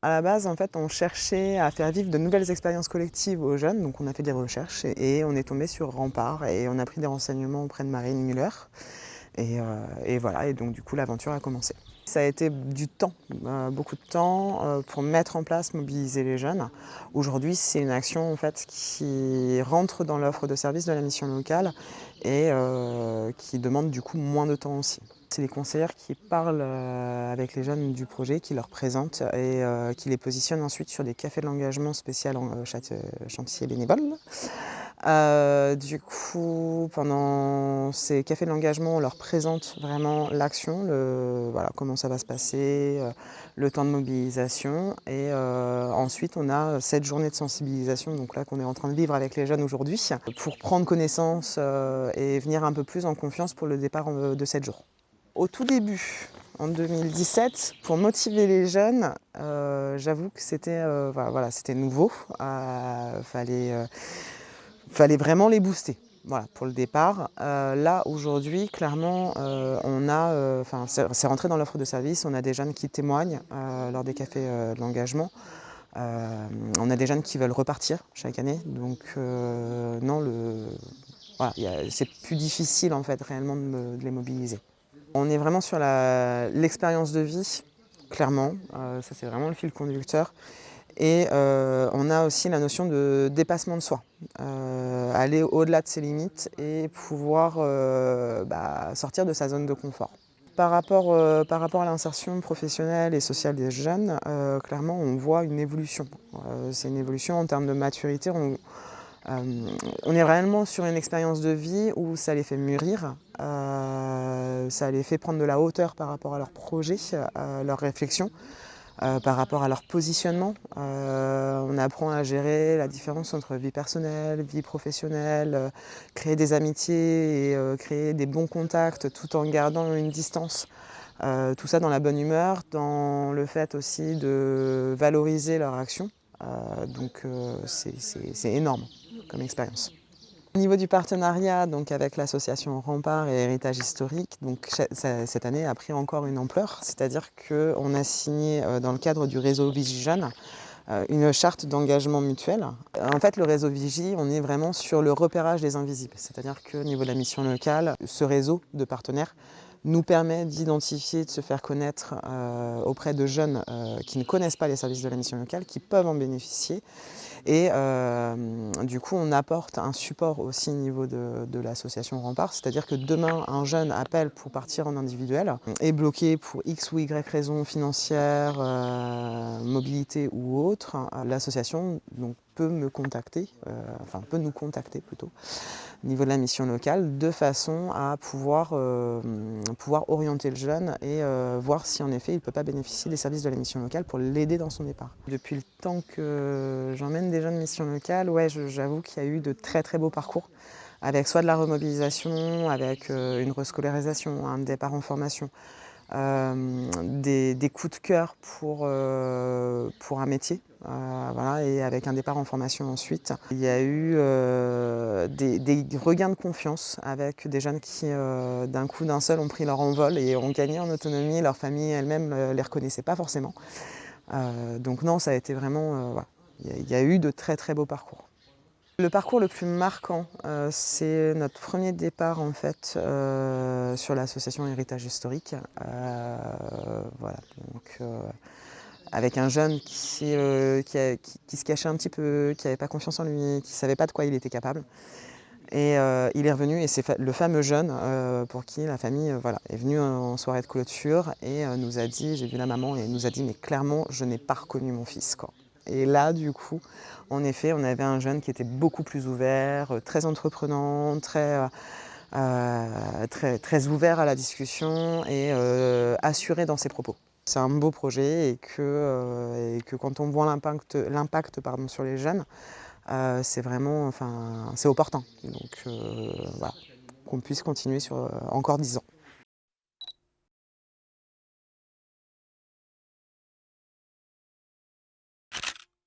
À la base, en fait, on cherchait à faire vivre de nouvelles expériences collectives aux jeunes, donc on a fait des recherches et on est tombé sur Rempart et on a pris des renseignements auprès de Marine Muller et voilà, et donc du coup l'aventure a commencé. Ça a été du temps, beaucoup de temps pour mettre en place, mobiliser les jeunes. Aujourd'hui, c'est une action en fait qui rentre dans l'offre de service de la mission locale et qui demande du coup moins de temps aussi. C'est les conseillères qui parlent avec les jeunes du projet, qui leur présentent et qui les positionnent ensuite sur des cafés de l'engagement spécial chantier bénévole. Du coup, pendant ces cafés de l'engagement, on leur présente vraiment l'action, voilà, comment ça va se passer, le temps de mobilisation. Et ensuite, on a 7 journées de sensibilisation, donc là qu'on est en train de vivre avec les jeunes aujourd'hui, pour prendre connaissance et venir un peu plus en confiance pour le départ de 7 jours. Au tout début, en 2017, pour motiver les jeunes, j'avoue que c'était voilà, c'était nouveau. Fallait vraiment les booster. Voilà, pour le départ. Là, aujourd'hui, clairement, c'est rentré dans l'offre de service. On a des jeunes qui témoignent lors des cafés de l'engagement. On a des jeunes qui veulent repartir chaque année. Donc, non, voilà, c'est plus difficile en fait réellement de les mobiliser. On est vraiment sur l'expérience de vie, clairement. Ça, c'est vraiment le fil conducteur. Et on a aussi la notion de dépassement de soi, aller au-delà de ses limites et pouvoir sortir de sa zone de confort. Par rapport à l'insertion professionnelle et sociale des jeunes, clairement on voit une évolution. C'est une évolution en termes de maturité. On est réellement sur une expérience de vie où ça les fait mûrir, ça les fait prendre de la hauteur par rapport à leurs projets, à leurs réflexions. Par rapport à leur positionnement. On apprend à gérer la différence entre vie personnelle, vie professionnelle, créer des amitiés et créer des bons contacts tout en gardant une distance. Tout ça dans la bonne humeur, dans le fait aussi de valoriser leur action. C'est énorme comme expérience. Au niveau du partenariat donc avec l'association Rempart et Héritage Historique, donc, cette année a pris encore une ampleur, c'est-à-dire qu'on a signé dans le cadre du réseau VigiJeune une charte d'engagement mutuel. En fait, le réseau Vigie, on est vraiment sur le repérage des invisibles, c'est-à-dire qu'au niveau de la mission locale, ce réseau de partenaires nous permet d'identifier, de se faire connaître auprès de jeunes qui ne connaissent pas les services de la mission locale, qui peuvent en bénéficier. Et du coup, on apporte un support aussi au niveau de l'association Rempart, c'est-à-dire que demain, un jeune appelle pour partir en individuel, est bloqué pour X ou Y raison financière, mobilité ou autre, l'association peut me contacter, peut nous contacter plutôt, au niveau de la mission locale, de façon à pouvoir orienter le jeune et voir si en effet il ne peut pas bénéficier des services de la mission locale pour l'aider dans son départ. Depuis le temps que j'emmène des jeunes missions locales, ouais, j'avoue qu'il y a eu de très très beaux parcours, avec soit de la remobilisation, avec une rescolarisation, un départ en formation, des coups de cœur pour un métier, voilà, et avec un départ en formation ensuite. Il y a eu des regains de confiance avec des jeunes qui, d'un coup, d'un seul, ont pris leur envol et ont gagné en autonomie. Leur famille elle-même ne les reconnaissait pas forcément. Donc non, ça a été vraiment... voilà. Il y a eu de très très beaux parcours. Le parcours le plus marquant, c'est notre premier départ en fait sur l'association Héritage Historique. Voilà, donc avec un jeune qui se cachait un petit peu, qui n'avait pas confiance en lui, qui ne savait pas de quoi il était capable. Et il est revenu et c'est le fameux jeune pour qui la famille voilà, est venue en soirée de clôture et nous a dit, j'ai vu la maman et nous a dit mais clairement je n'ai pas reconnu mon fils, quoi. Et là du coup, en effet, on avait un jeune qui était beaucoup plus ouvert, très entreprenant, très ouvert à la discussion et assuré dans ses propos. C'est un beau projet et que quand on voit l'impact sur les jeunes, c'est vraiment, c'est opportun. Donc voilà, qu'on puisse continuer sur encore 10 ans.